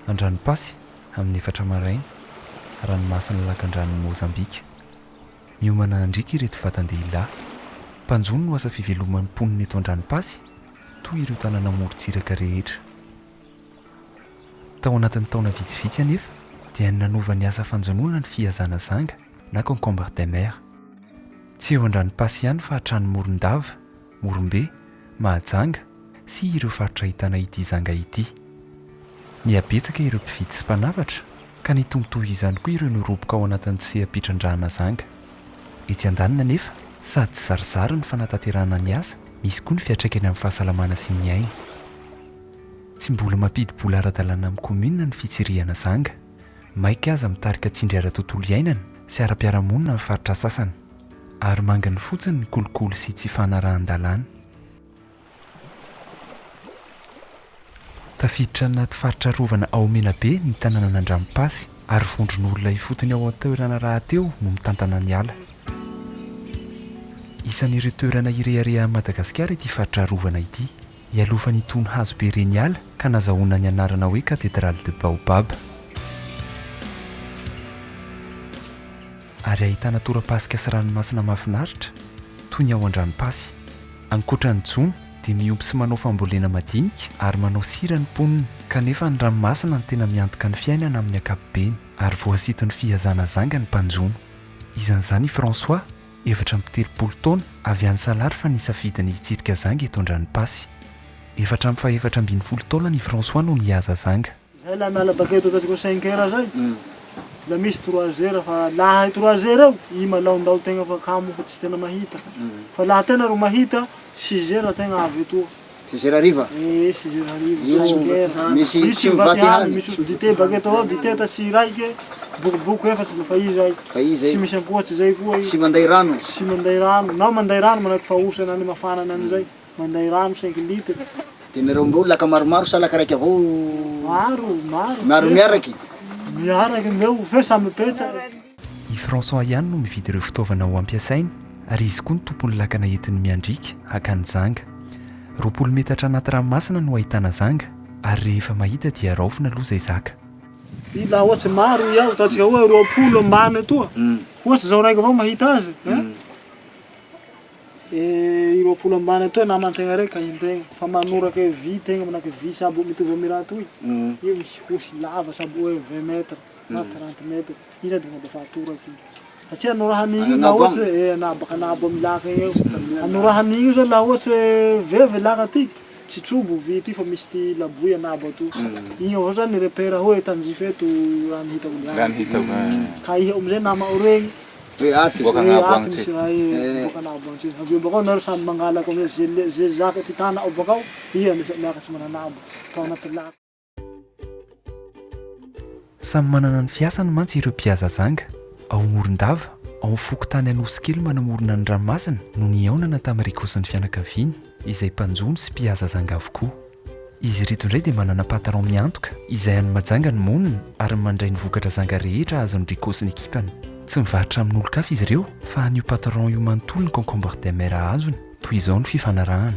Andranompasy amin'ny efatra maraina, ranomasina lakan-dranon'i Mozambika. Miomana andrika ireto vatan-dehilahy. Mpanjono no asa fiveloman'ny mponina eto Andranompasy, toy ireo tanàna morontsiraka rehetra. Tao anatin'ny taona vitsivitsy anefa dia nanova ny asa fanjonoana ny fihazana zanga na concombre de mer. Tsy eo Andranompasy ihany fa hatrany Morondava, Morombe, Mahajanga sy ireo faritra ahitana ity zanga ity. Niabetsaka ireo mpividy sy mpanafatra ka nitomitohy izany koa ireo noroboka ao anatin'ny seham-pitrandrahana zanga. Etsy andanina nefa sady zarizary ny fanatanterahana ny asa, misy koa ny fiantraikany amin'ny fahasalamana sy ny aina. Tsy mbola mampidi-bola ara-dalàna amin'ny komina ny fitsirihana zanga. Maika aza mitarika tsindry ara-tontolo iainana sy ara-piarahamonina amin'ny faritra sasany, ary mangany fotsiny ny kolokolo sy tsy fanarahan-dalàna. Tafiditra anaty faritra rovana Aomenabe ny tanàna Andranompasy, ary vondron'olona ifotony ao an-toerana rahateo no mitantana ny ala. Isan'ireo toerana ireharehan'i Madagasikara ity faritra rovana ity. Ialofan'ny itony hazo be reny ala ka nazahoana ny anarana hoe Cathédrale de Baobab. Ary ahitana tora-pasika sy ranomasina mahafinaritra toy ny ao Andranompasy. Ankoatran'ny jono dia miompy sy manao fambolena madinika ary manao sira ny mponina, kanefa ny ranomasina ny tena miantoka ny fiainana amin'ny ankapobeny, ary voasitony fihazana zanga ny mpanjono. Izan'izany i François, efatra amby 30 taona, avy any Salary fa nisafidiny hitsidika zanga eto Andranompasy. Efatra amby faha 7 taona i François no nihaza zanga. Zay la miala baketo tasiko 5 heures zay. La misy 3 heures fa laha 3 heures io malaondao tegna fa kamo fa tsy tena mahita. Fa laha tena ro mahita 6 heures tegna avy eto. 6 heures ariva? 6 heures ariva. Misy tsy mivaty hany. Misy dité baketo ao, dité ta si raiky, bokoboko efa tsy fa izy ay. Fa izy tsy misy ampoatsy zay koa. Tsy manday rano. Tsy manday rano. Na manday rano manaky fahosana ny mafana an'izay. Manday rano 5 litres. Dia nareo mbeo laka maromaro sa laka raiky avao? Maro miaraky. Miaraky mbeo fe samy petsaka. I François ihany no mividy ireo fitaovana ho ampiasainy, ary izy koa ny tompony lakana entiny miandrika hakany zanga. 20 metatra anaty ranomasina no ahitana zanga, ary rehefa mahita dia raofina aloha izay zaka. Laha ohatsy maro iaho, ataontsika hoe 20 ambany atoa. Ohatsy zao raiky avao mahita azy. 20 ambany atoa namantegna raiky kahintegna. Fa manoraky vy tegna manaky vy sabo mitovy amin'ny raha toy. Io misy hosy lava sabo hoe 20 mètres na 30 mètres. Ina dia defa atoraky. Satria anorahan'igny laha ohatsy anabaka anabo amin'ny laka eo. Anorahan'igny zao laha ohatsy vevy laka ty, tsy trobo vy ty fa misy ty laboy anabo ato. Igny avao zany repère hoe tanjify eto raha nihitako liany. Raha nihitako. Ka iha amizay nama regny. Hoe aty. Boaka anabo agny misy raha boaka anabo agny. Avy bakao nareo samy mangalaka amizay zay zaka ty tana ao bakao, iha miakatsy mananabo. Tao anaty laka. Samy manana ny fiasany mantsy ireo mpihaza zanga. Ao Morondava, ao Fokotany Anosikely manamorona ny ranomasina no nihaonana tamin'ny rikosiny fianakaviany izay mpanjono sy mpihaza zanga avokoa. Izy reto indray dia manana patron miantoka izay any majanga ny moniny ary mandray ny vokatra zanga rehetra azony rikosiny ekipany. Tsy mivarotra amin'ny olon-kafa izy ireo fa an'io patron io manontolo ny concombre de mer azony. Toy izao ny fifanarahany.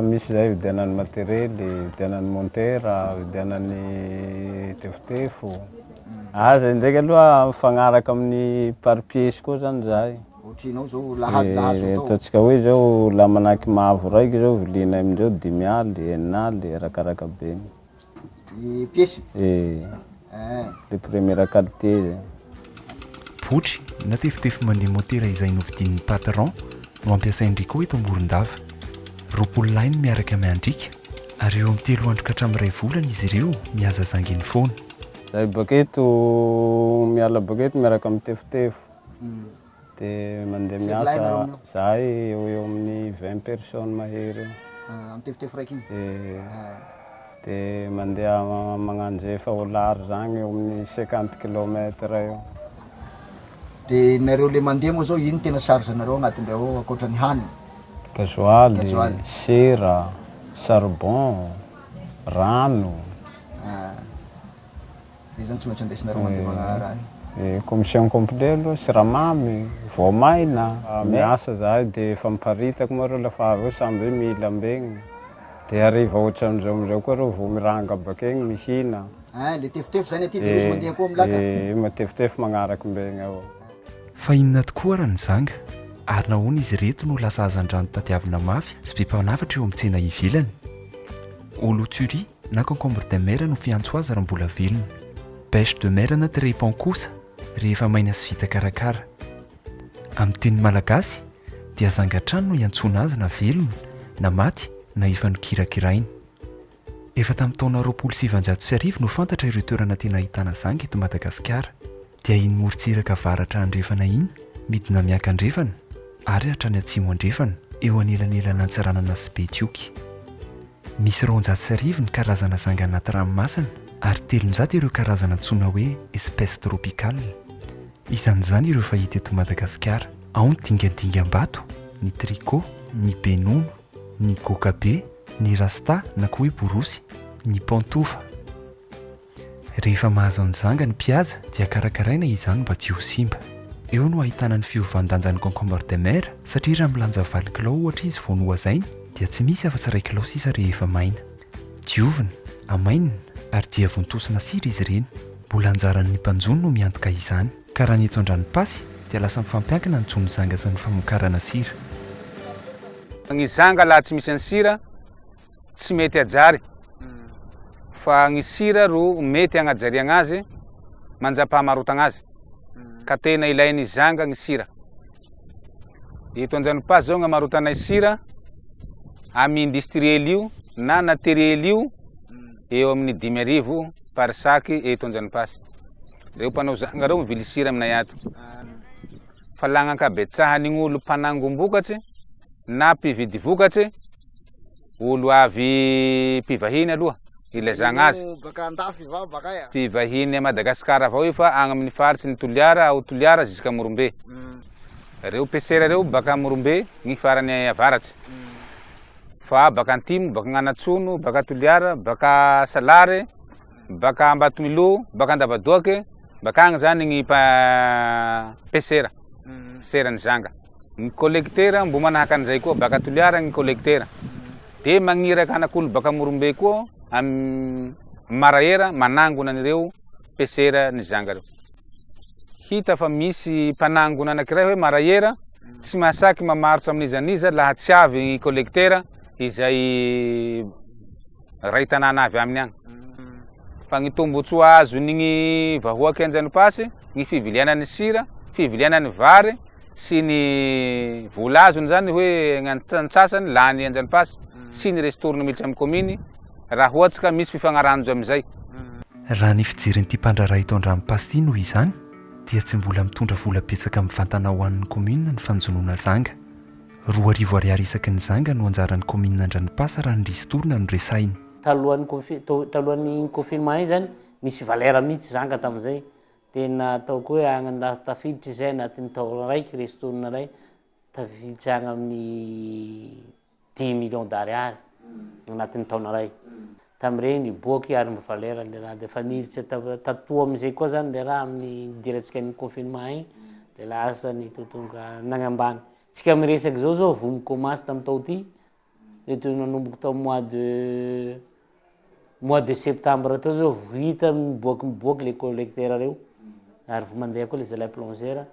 Misy zay vidianany materiely, vidianany montera, vidianany tefotefo. Zay ndraiky aloha mifagnaraka amin'ny par pièce koa zany zay. Ohatrinao zao lahazo atao. Ataontsika hoe zao laha manaky mavo raiky zao vilina amindreo 5 aly, 4 aly, arakaraka be. Pièce? Le première qualité zay. Botry na tefotefo mandeha motera izay novidin'ny patron no ampiasainy Rico eto Morondava. 20 lahy no miaraka miandrika, ary eo amin'ny 3 andro ka hatramin'ny 2 volana izy ireo mihaza zanga iny foana. Zay baketo miala baketo miaraka amin'ny tefotefo. Dia mandeha miasa zahay eo amin'ny 20 personnes mahery. Amin'ny tefotefo raiky igny? Dia mandeha magnano zay efa au large zany eo amin'ny 50 km eo. Dia nareo le mandeha moa zao ino tena charge nareo agnatin'ireo ankoatra ny hany? Gasoaly, sera, charbon, rano. Izy zany tsy maintsy andesinareo mandeha magnarany. Commission complet aloha, siramamy, voamaina. Miasa zahay dia efa miparitako moa reo lafa avy eo samby hoe mila ambegny. dia hariva ohatry amizao koa reo vao miranga baka egny mihina. Le tefitefy zany aty dia misy mandeha koa milaka. Matefitefy magnaraky mbegny ao. Fa inona tokoa raha ny zanga ary nahoana izy reto no lasa hazan-drano tadiavina mafy sy be mpanafatra eo amin'ny tsena ivelany. Oloturie na concombre de mer no fiantso azy raha mbola velona. Pêche de mer na trépon kosa rehefa maina sy vita karakara. Amin'ny teny malagasy dia zangatrano no iantsoana azy na velona na maty na efa nokirakiraina. Efa tamin'ny taona 2009 no fantatra ireo toerana tena ahitana zanga eto Madagasikara. Dia iny morontsiraka avaratra andrefana iny midina miankan-drefana ary hatrany atsimo andrefana eo anelanelana Antsiranana sy Betioky. Misy 209 ny karazana zanga anaty ranomasina ary 300 ireo karazana antsoina hoe espèce tropicale. Isan'izany ireo fahita eto Madagasikara. Ao ny dingadingam-bato, ny tricot, ny benono, ny gokabe, ny rasta na koa hoe borosy, ny pantofa. Rehefa mahazo ny zanga ny mpihaza dia karakaraina izany mba tsy ho simba. Eo no ahitana ny fiovandanjan'ny concombre de mer satria raha milanja 20 kilao ohatra izy vao nohazainy dia tsy misy afa-tsy 1 kilao sisa rehefa maina. Diovina, amainina ary dia vontosina sira izy ireny. Mbola anjaran'ny mpanjono no miantoka izany. Ka raha ny eto an-dranomasy dia lasa mifampiankina ny tsony zanga sy ny famokarana sira. Ny zanga laha tsy misy ny sira tsy mety ajary. Fa ny sira ro mety agnajariagna azy manjam-pahamarotagna azy. Ka tena ilain'ny zanga ny sira. Eto an-dranomasy zao gn'amarotanay sira amin'ny industriel io na naturel io eo amin'ny 5,000 par saky eto an-dranomasy. Reo mpanao zanga reo mivily sira aminay ato. Fa lagnakabetsahany gn'olo mpanangom-bokatry na mpividy vokatry olo avy mpivahiny aloha ilazagna azy. Mpivahiny a Madagasikara avao io fa agny amin'ny faritsy ny Toliara ao Toliara jusqu'à Morombe. Reo pesera reo baka Morombe ny farany avaratsy. Fa baka Antimo, baka Gnanatsono, baka Toliara, baka Salare, baka Ambatomilo, baka Andavadoake, baka agny zany ny pesera. Peserany zanga. Ny collectera mbo manahaka an'izay koa baka Toliara ny collectera. De magniraka anak'olo baka Morombe koa amin'ny Maraera manangona an'ireo pesera ny zanga reo. Hita fa misy mpanangona anankiray hoe Maraera tsy mahasaky mamarotra amin'izaniza laha tsy avy ny collectera izay ray tanàna avy aminy agny. Fa ny tombotsoa azon'igny vahoaky an-dranomasy ny fivilianany sira, fivilianany vary sy ny vola azony zany hoe gn'antsasany lany an-dranomasy sy ny restorana miditra amin'ny commune raha ohatsy ka misy fifanarahanjo amizay. Raha ny fijeren'ity mpandraraha eto an-dranomasy ity noho izany dia tsy mbola mitondra vola betsaka mivantana ho an'ny commune ny fanjonoana zanga. 2,000 ariary isaky ny zanga no anjaran'ny commune an-dranomasy raha ny ristorana no resainy. Talohan'ny confinement iny zany misy valera mihitsy zanga tamin'izay. Tena ataoko hoe agny tafiditra izay anatin'ny taona raiky restorana ray tafiditra agny amin'ny 10 millions d'ariary anatin'ny taona ray. Tamin'ireny niboaky ary ny valera le raha dia fa niditra tatoa amin'izay koa zany le raha amin'ny idirantsika ny confinement igny dia lasa ny totonga nagnambany. Tsika miresaky zao vomy commence tamin'ny tao ty dia toy nanomboky tao mois de septembre tao zao vita miboaky le collectera reo ary vo mandeha koa le zalahy plongera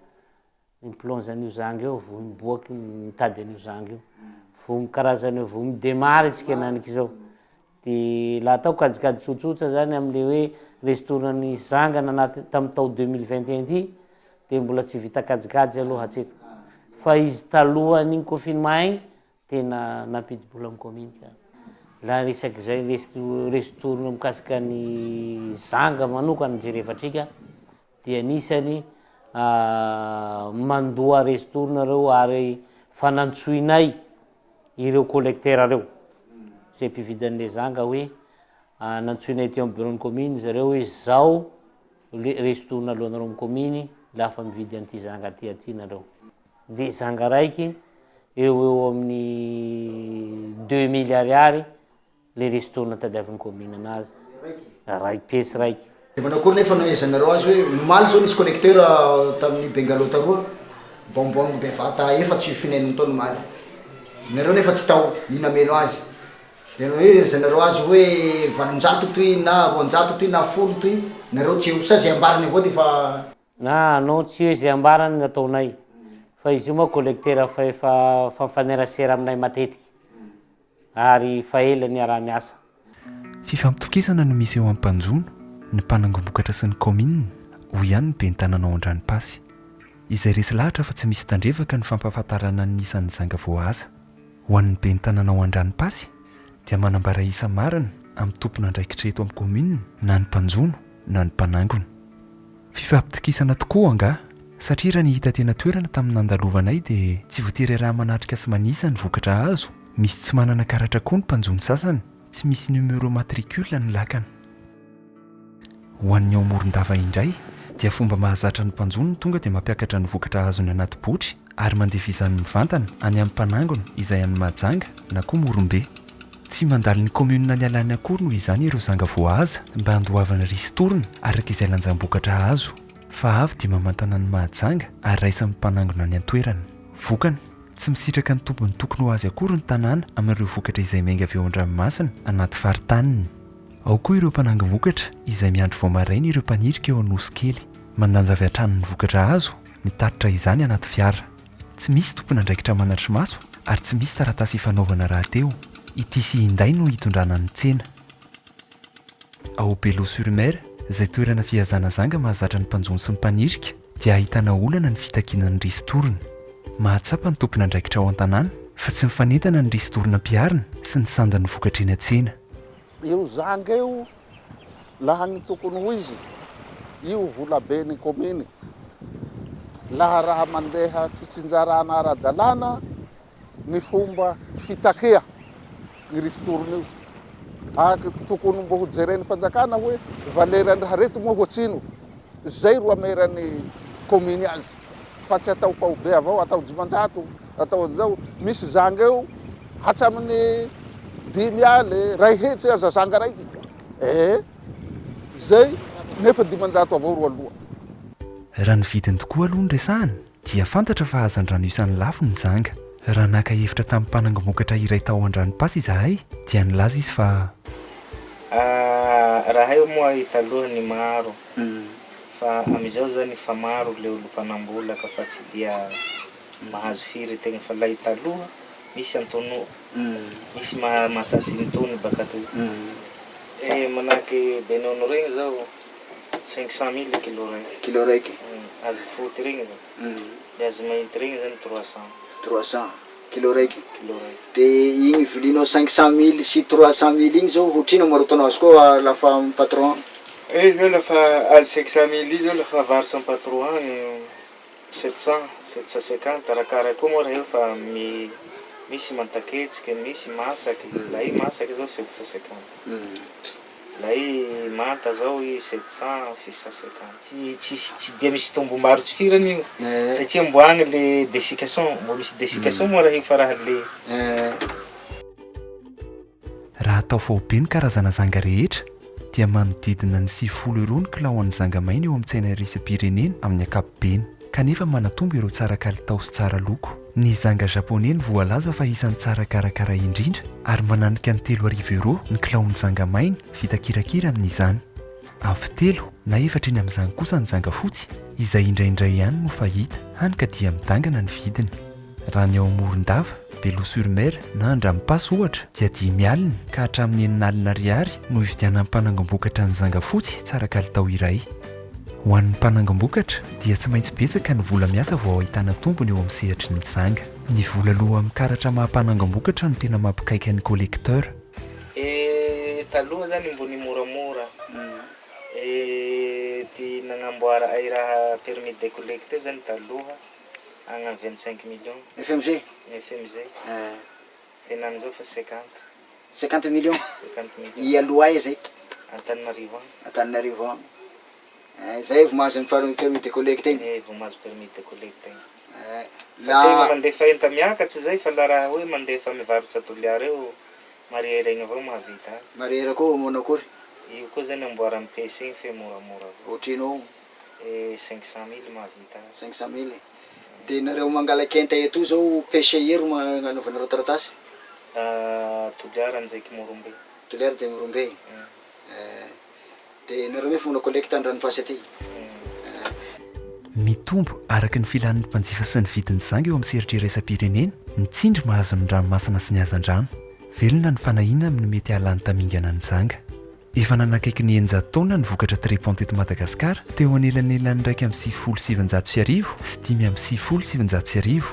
miplonge an'io zanga eo vo miboaky mitady an'io zanga io vo mikarazany vo midemary tsika naniky zao. Dia laha atao kajikady tsotsotra zany amin'le hoe restaurant-ny zanga nanaty tamin'ny tao 2021 ty dia mbola tsy vita kajikajy aloha hatreto. Fa izy talohan'igny confinement igny tena nampidi-bola amin'ny commune ka. Laha resaky zay restaurant mikasika ny zanga manokana jerevatrika dia anisany mandoa restaurant reo ary fanantsoinay ireo collectera reo zay mpividan'le zanga hoe nantsoinay teo amin'ny bureau-ny commune zareo hoe zao restaurant alohanareo amin'ny commune lafa mividy an'ity zanga aty nareo. Dia zanga raiky eo amin'ny 2000 ariary le restaurant tadiavin'ny commune anazy raiky pièce raiky. Dia manao kory nefa noezanareo azy hoe nomaly zao nisy collecteur tamin'ny Bengalo taroa bonbon bevata efa tsy finain'ny tao nomaly. Nareo nefa tsy tao inameno azy. De hoe zanareo azy hoe valonjato toy na roanjato toy na folo toy nareo tsy ho sa zay ambarany avao ty fa anao tsy hoe zay ambarany nataonay fa izy io moa collecteur fa efa fanerasera aminay matetiky ary fa elany raha miasa. Fifampitokisana no misy eo amin'ny mpanjono, ny mpanangom-bokatra sy ny commune ho ihany ny ben'ny tanànao an-dranomasy. Izay resy lahatra fa tsy misy tandrevaka ny fampahafantarana ny isan'ny zanga voahaza. Ho an'ny ben'ny tanànao an-dranomasy dia manambara isa marina amin'ny tompona andraikitra eto amin'ny commune na ny mpanjono na ny mpanangona. Fifampitokisana tokoa anga satria raha ny hita tena toerana tamin'ny nandalovanay dia tsy voatery raha manatrika sy manisa ny vokatra azo. Misy tsy manana karatra koa ny mpanjono sasany, tsy misy numéro matricule ny lakana. Ho an'ny ao Morondava indray dia fomba mahazatra ny mpanjono tonga dia mampiakatra ny vokatra azony anaty botry ary mandevizan'ny mivantana any amin'ny mpanangona izay any Mahajanga na koa Morombe. Tsy mandalo ny commune ny alany akory noho izany ireo zanga voahaza mba handoavana ristorona araka izay lanjam-bokatra azo. Fa avy dia mamantana ny Mahajanga ary raisan'ny mpanangona ny antoerana. Vokany tsy misitraka ny tombony tokony ho azy akory ny tanàna amin'ireo vokatra izay miainga avy eo an-dranomasina anaty faritany. Ao koa ireo mpanangom-bokatra izay miandry vao maraina ireo mpanirika eo Anosy kely, mandanja avy hatrany ny vokatra azo, mitatitra izany anaty fiara. Tsy misy tompona andraikitra manatry maso ary tsy misy taratasy fanaovana rahateo. Ity sy inday no hitondrana ny tsena. Ao Beloa-sur-Mer, izay toerana fihazana zanga mahazatra ny mpanjono sy ny mpanirika, dia ahitana olana ny fitakiana ny ristorona. Mahatsapa ny tompona andraikitra ao an-tanàna fa tsy mifanentana ny ristorona mpiarina sy ny sandan'ny vokatra eny an-tsena. Io zanga io laha ny tokony ho izy io vola be ny kominy laha raha mandeha fitsinjarana ara-dalàna ny fomba fitakia ny ristorona io tokony mbo ho jereny fanjakana hoe valerany raha reto moa hoatsino zay ro amerany kominy azy fa tsy atao fahobe avao atao dimanjato atao an'izao. Misy zanga io hatramin'ny 5 aly ray hetsy aza zanga raiky zay nefa 500 avao ro aloha. Raha ny vidiny tokoa aloha ny resahana dia fantatra fa azan-drano isan'ny lafo ny zanga. Raha naka hevitra tamin'ny mpanangom-bokatra iray tao an-dranomasy izahay dia nilaza izy fa raha io moa italoha ny maro fa amizao zany fa maro le olo mpanambolaka fa tsy dia mahazo firy tegna fa la italoha misy antono misy mahatsatsi ny tony baka toy manahaky benono regny zao 500 000 kilo raiky azo foty regny zao le azo mainty regny zany 300 kilo raiky. kilo raiky De igny vilinao 500 000 sy 300 000 igny zao hotrino maro tanao azy koa lafa patron zao lafa azo 500 000 zao lafa avarotsy amin'ny patron agny 750 arakaraka koa moa raha io fa misy mantaketsika misy masaky la i masaky zao 750 la i manta zao i 700 650 tsy dia misy tombo maro tsy firany io satria mbo agny le dessication mbo misy dessication moa raha io fa raha le raha atao fahobe ny karazana zanga rehetra dia manodidina ny 90 € ny kilao an'ny zanga maina eo amin'ny tsena iraisam-pirenena amin'ny ankapobeny, kanefa manatombo ireo tsara kalitao sy tsara loko. Ny zanga japonais ny voalaza fa isan'ny tsara karakara indrindra ary mananika ny 3,000 € ny kilao ny zanga maina vita kirakira amin'izany. Avy 3 na 4 iny amin'izany kosa ny zanga fotsy izay indraindray ihany no fahita hany ka dia midangana ny vidiny. Raha ny ao Morondava, Beloa-sur-Mer na Andranomasy ohatra dia 5 alina ka hatramin'ny 9 alina ariary no ividianan'ny mpanangom-bokatra ny zanga fotsy tsara kalitao iray. Ho an'ny mpanangom-bokatra dia tsy maintsy betsaka ny vola miasa vao ahitana tombony eo amin'ny sehatry ny zanga. Ny vola aloha amin'ny karatra maha-mpanangom-bokatra no tena mampikaika ny collecteur. Taloha zany mbo ny moramora ty nagnamboara ay raha permis de collecter zany taloha agna 25 millions FMG henany zao fa 50 millions 50 millions i aloha ay zay Antananarivo zay vao mahazo ny permis de collecter igny vao mahazo permis de collecter la mandefa enta miakatsy zay fa la raha hoe mandefa mivarotsy atoliara eo mariera igny avao mahavita azy. Mariera koa manao akory? Io koa zany amboara amin'ny PC igny fe moramora avao. Ohatrinao 500 000 mahavita azy. 500 000. De nareo mangalaky enta eto zao PC ero magnanovana taratasy? Toliara ndraiky Morombe. Toliara de Morombe. De nareo nefa manao collecte an-dranomasy aty. Mitombo araka ny filan'ny mpanjifa sy ny vidin'ny zangy eo amin'ny seritry iraisam-pirenena ny tsindry mahazo ny ranomasina sy ny hazan-drano. Velona ny fanahiana amin'ny mety hahalany tamingana ny zanga. Efa nanakaiky ny 100 taona ny vokatra tripon teto Madagasikara teo anelanelan'ny 1,700 sy 5,700.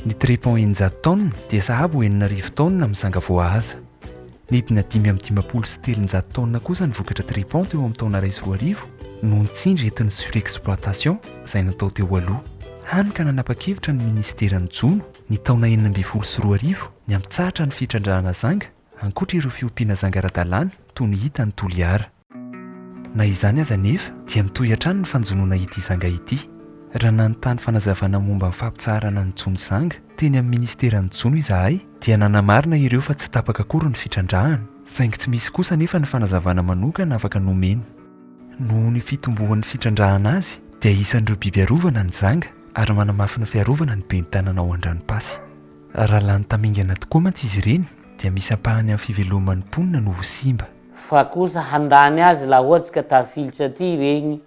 Ny tripon 100 taona dia sahabo 9,000 taona amin'ny zanga voahaza. Nidina 5,300 taona kosa ny vokatra tripon teo amin'ny taona 2000 no ny tsindry entin'ny surexploitation izay natao teo aloha. Hany ka nanapa-kevitra ny ministeran'ny Jono ny taona 2014 ny ampitsahatra ny fitrandrahana zanga ankoatra ireo fiompiana zanga ara-dalàna toy ny hita ny Toliara. Na izany aza nefa dia mitohy hatrany ny fanjonoana ity zanga ity. Raha nanontany fanazavana momba ny fampitsarana ny Jono zanga teny amin'ny ministeran'ny Jono izahay dia nanamarina ireo fa tsy tapaka akory ny fitrandrahana, saingy tsy misy kosa nefa ny fanazavana manokana afaka nomeny. Noho ny fitombohan'ny fitrandrahana azy dia isan'ireo biby arovana ny zanga ary manamafy ny fiarovana ny ben'ny tanana ao an-dranomasy. Raha lany tamingana tokoa mantsy izy ireny dia misy ampahany amin'ny fiveloman'ny mponina no ho simba. Fa kosa handany azy laha ohatsy ka tafilitra aty regny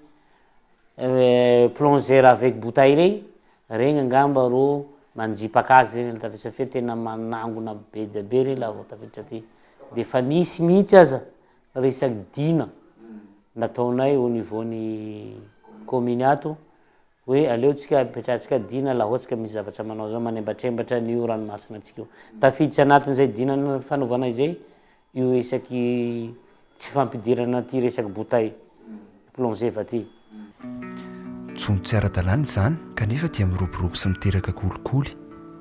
plongeur avec bouteille regny angamba ro manjipaka azy regny tafilitra fe tena manangona be dia be regny laha vao tafilitra aty. Dia fa nisy mihitsy aza resaky dina nataonay au niveau-ny commune ato hoe aleotsika apetrahantsika dina laha ohatsy ka misy zavatra manao zao manembatrembatra n'io ranomasina antsika io. Tafiditra anatin'izay dina fanaovana izay io resaky tsy fampidirana ty resaky bouteille plongé va ty. Jono tsy ara-dalàna izany kanefa dia miroborobo sy miteraka kolikoly.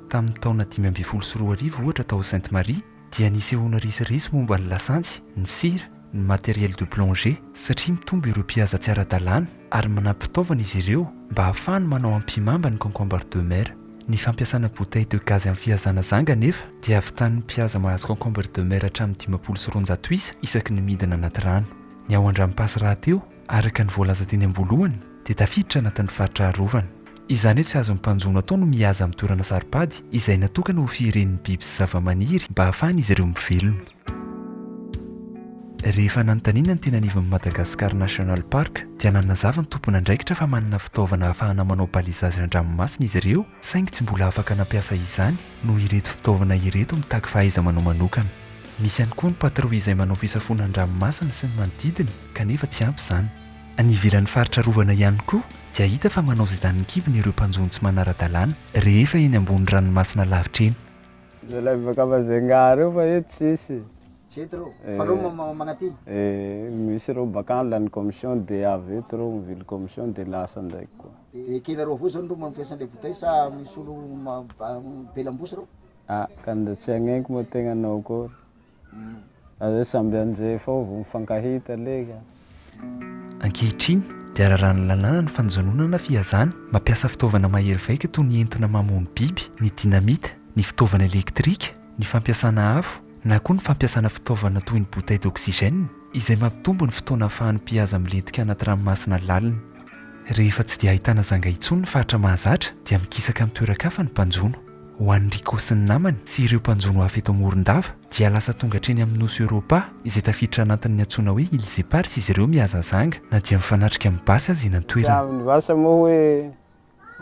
Tamin'ny taona 2014 ohatra tao Sainte Marie dia nisy ehoana risirisy momba ny lasantsy, ny sira, ny matériel de plongée satria mitombo ireo mpihaza tsy ara-dalàna ary manampitaovana izy ireo mba ahafahany manao ampimamba ny concombre de mer. Ny fampiasana bouteille de gaz amin'ny fihazana zanga nefa dia avitan'ny mpihaza mahazo concombre de mer hatramin'ny 500 isa isaky ny midina anaty rano. Ny ao an-dranomasy rahateo araka ny voalaza teny ambolohany dia tafiditra anatin'ny faritra arovana. Izany hoe tsy azon'ny mpanjono atao no mihaza amin'ny toerana saripady izay natokana ho fiheren'ny biby sy zava-maniry mba ahafahany izy ireo mivelona. Rehefa nanontaniana ny tena anivon'ny Madagascar National Park dia nanazava ny tompona andraikitra fa manana fitaovana ahafahana manao balisage an-dranomasina izy ireo saingy tsy mbola afaka nampiasa izany no ireto fitaovana ireto mitaky fahaiza-manao manokana. Misy ihany koa ny patrouille izay manao fisafona an-dranomasina sy ny manodidina kanefa tsy ampy izany. Any ivelan'ny faritra rovana ihany koa dia hita fa manao zidan'ny kibony ireo mpanjono tsy manara-dalàna rehefa eny ambony ranomasina lavitra eny. Zalahy vakavazenga reo fa eto tsisy. Tsy eto reo, fa reo magnaty. Misy reo baka lany commission de avy eto reo mivily commission de lasa ndraiky koa. De kely reo avao zany reo mampiasa an'ilay bouteille sa misy olo be lambosy reo? Ka nda tsy agnenko moa tegna anao kory. Aza samby an'izay fao vao mifankahita leka. Ankehitriny dia raharahany lalàna ny fanjononana fihazana mampiasa fitaovana mahery vaika toy ny entina mamono biby, ny dinamita, ny fitaovana elektrika, ny fampiasana afo na koa ny fampiasana fitaovana toy ny bouteille d'oxygène izay mampitombo ny fotoana ahafahan'ny mpihaza milentika anaty ranomasina lalina. Rehefa tsy dia ahitana zanga intsony ny faritra mahazatra dia mikisaka amin'ny toeran-kafa ny mpanjono. Ho an'ny Rico sy ny namany sy ireo mpanjono hafa eto Morondava dia lasa tonga hatreny amin'ny nosy Europa izay tafiditra anatin'ny antsoina hoe Îles Éparses izy ireo mihaza zanga na dia mifanatrika amin'ny basy azy eny an-toerana. Amin'ny vasa moa hoe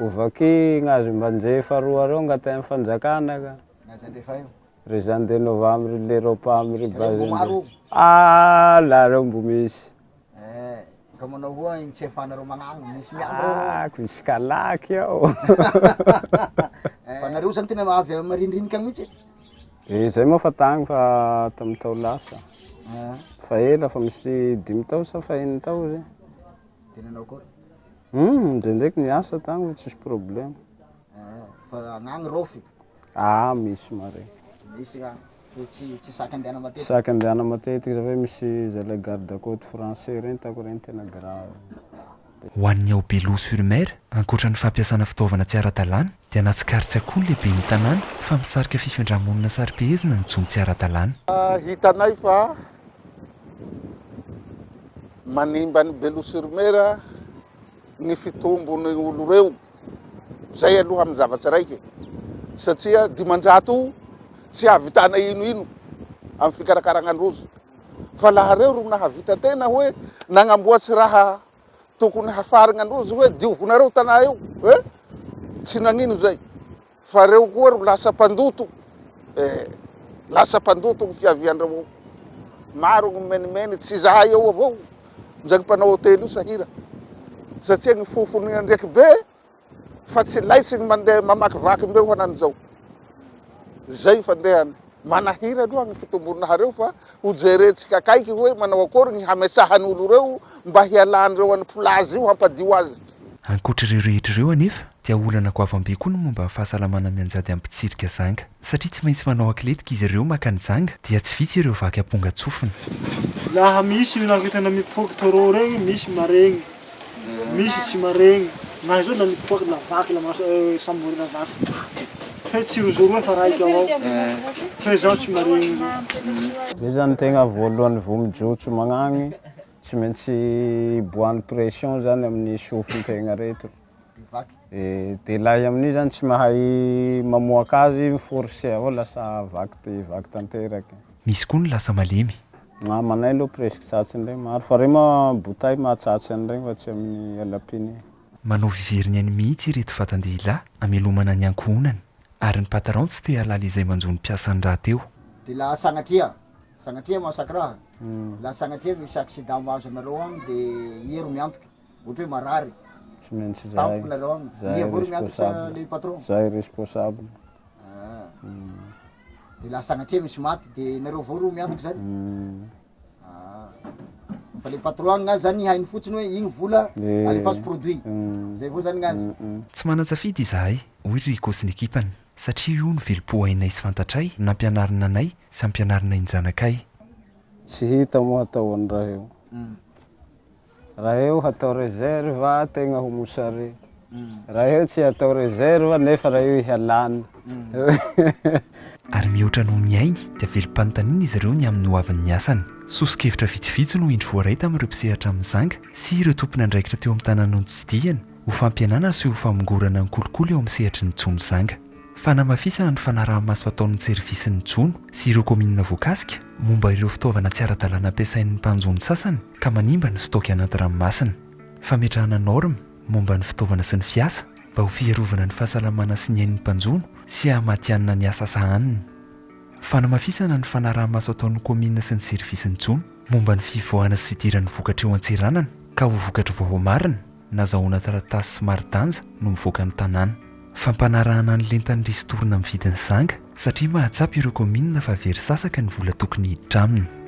ovaky gnazy mbanjey faharoa reo angata amin'ny fanjakana ka. Région de Novembre l'Europa amry bazin. La reo mbo misy. Ka manao hoa tsy efanareo magnano misy miandro. Misy kalaky ao. Fa nareo zany tena avy marindrinika mihitsy. Zay moa fa tagny fa tamin'ny tao lasa. Fa ela fa misy 5 tao sa fa 4 tao zay. Tena anao kory? Ndraindraiky niasa tagny tsisy problème. Fa agnagny rofy? Misy mare. Misy ka tsy saky andehana matetiky. Saky andehana matetiky zay hoe misy zay le garde côte français reny tako reny tena grave. Ho an'ny ao Beloha-sur-Mer, ankoatra ny fampiasana fitaovana tsy ara-dalàna dia natsikaritra koa ny lehibe ny tanàna fa misarika fifindramonina sari-pehezina ny Jono tsy ara-dalàna. Hitanay fa manimba ny Beloha-sur-Mer ny fitombony olo reo zay aloha amin'ny zavatsy raiky satria 500 tsy havitana inoino amin'ny fikarakarana-drozy fa laha reo ro nahavita tena hoe nagnamboatsy raha tokony hafarigna-ndrozy hoe diovonareo tanà eo e tsy nagnino zay fa reo koa ro lasa mpandoto lasa mpandoto ny fiaviandreo maro gny menimeny tsy zahay eo avao ndragny mpanao hôtely io sahira satria gny fofony ndraiky be fa tsy laitsy gny mandeha mamakivaky mbeo hanany zao zay fandehany manahira aloha gny fitombonahareo fa hojeretsika kaiky hoe manao akory gny hametsahan'olo reo mba hialan'reo any plazy io hampadio azy ankoatr'ireo rehetra ireo anefa dia olana koavam-be koa no momba ny fahasalamana mianjady ampitsirika zanga satria tsy maintsy manao akletika izy ireo makany zanga dia tsy vitsy ireo vaky amponga tsofina laha misy nakitana mipoky toro regny misy maregny misy tsy maregny na zao na mipoky la vaky la samborina vaky fe tsy rozoroa fa raiky avao fe zao tsy maregny Io zany tegna voalohany vao mijotso magnagny tsy maintsy boan'ny pression zany amin'ny sofintegna reto de laha amin'io zany tsy mahay mamoaka azy forcé avao lasa vaky tanteraky misy koa ny lasa malemy manay aloha presque tsatsiny regny maro fa regny ma botay mahatsatsy an'iregny fa tsy amin'ny alapiny manao viveriny any mihitsy ireto vatan-dehilahy amelomana ny ankohonany ary ny patron tsy te halala izay manjony mpiasany raha teo de laha sagnatria mahasaky raha laha sagnatria misy accident mahazo anareo agny de iero miantoky ohatra hoe marary tsy maintsy tampoky nareo agny iero miantoky sa le patron zay responsable de laha sagnatria misy maty de nareo vao ro miantoky zany fa le patron agny gnazy zany hainy fotsiny hoe igny vola alefasy produit zay vao zany gnazy tsy manan-tsafidy izahay hoy Rico sy ny ekipany satria io no velom-po hainay sy fantatray nampianarina anay sy ampianarina ny zanakay tsy hita moa hatao any raha eo hatao réserve tegna ho mosare raha eo tsy hatao réserve nefa raha eo hialany ary mihoatra noho ny ainy dia velom-panontaniana izy ireo ny amin'ny hoavin'ny asany sosikevitra vitsivitsy no indro voaray tamin'ireo mpisehatra amin'ny zanga sy ireo tompony andraikitra teo amin'ny tanàn'Ontsidiana ho fampianana sy ho famongorana ny kolokolo eo amin'ny sehatry ny tsony zanga fanamafisana ny fanaraha-maso ataon'ny servisin'ny tsony sy ireo kominina voakasika momba ireo fitaovana tsy ara-dalàna ampiasain'ny mpanjony sasany ka manimba ny stoky anaty ranomasina fametrahana norme momba ny fitaovana sy ny fiasa mba ho fiarovana ny fahasalamana sy ny ain'ny mpanjono sy hamatianina ny asa sahaniny fanamafisana ny fanaraha-maso ataon'ny kominina sy ny servisin'ny tsony momba ny fivoahana sy fidiran'ny vokatra eo an-tsiranana ka ho vokatra voamarina nazahoana taratasy sy maridanja no mivoaka ny tanàna fampanarahana ny lentany risy torina amin'ny vidiny zanga satria mahatsapy ireo kominina fa very sasaka ny vola tokony hiditra aminy